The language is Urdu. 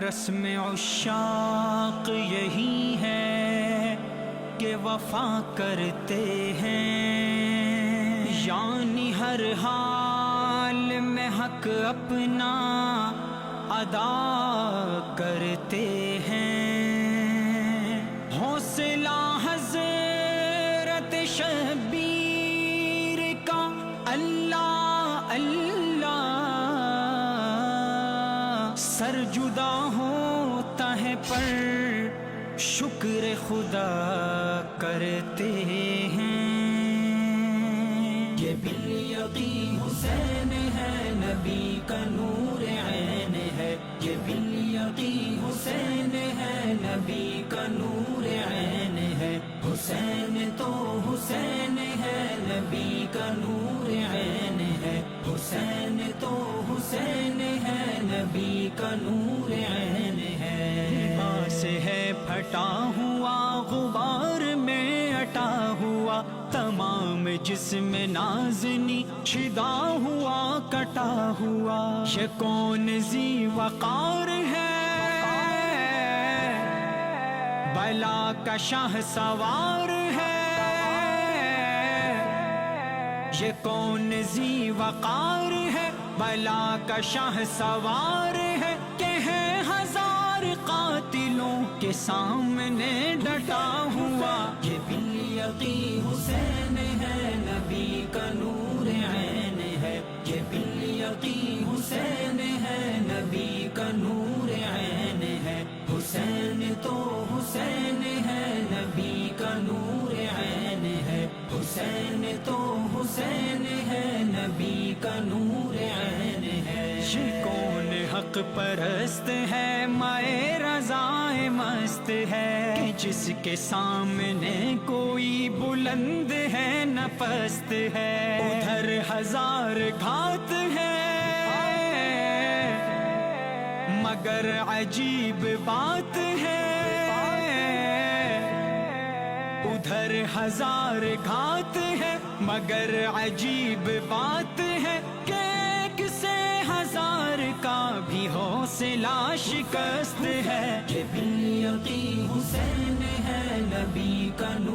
رسم عشاق یہی ہے کہ وفا کرتے ہیں، یعنی ہر حال میں حق اپنا ادا کرتے ہیں۔ حوصلہ حضرت شبیر کا اللہ اللہ، سر جدا ہوتا ہے پر شکر خدا کرتے ہیں۔ یہ بالیقین حسین ہے، نبی کا نور عین ہے، یہ بالیقین حسین ہے، نبی کا نور عین ہے۔ حسین تو حسین ہے، نبی کا نور عین ہے، حسین تو حسین ہے، نبی کا نور عین ہے۔ لباس ہے پھٹا ہوا، غبار میں اٹا ہوا، تمام جسم نازنی شدا ہوا کٹا ہوا۔ یہ کون ذی وقار ہے، بلا کا شاہ سوار ہے۔ یہ کون ذی وقار ہے، بلا کا شاہ سوار ہے، کہ ہے ہزار قاتلوں کے سامنے ڈٹا ہوا۔ یہ بالیقین حسین ہے، نبی کا نور عین ہے، یہ بالیقین حسین ہے، نبی کا نور عین ہے۔ حسین تو حسین ہے، نبی کا نور عین ہے، حسین تو حسین ہے، نبی کا نور عین ہے۔ یہ کون حق پرست ہے، مائے رضائے مست ہے، کہ جس کے سامنے کوئی بلند ہے نہ پست ہے۔ ادھر ہزار گھات ہے مگر عجیب بات ہے، ادھر ہزار گھات ہے مگر عجیب بات ہے، کہ ایک سے ہزار کا بھی حوصلہ شکست ہے۔ یہ بالیقین حسین ہے، نبی کا نور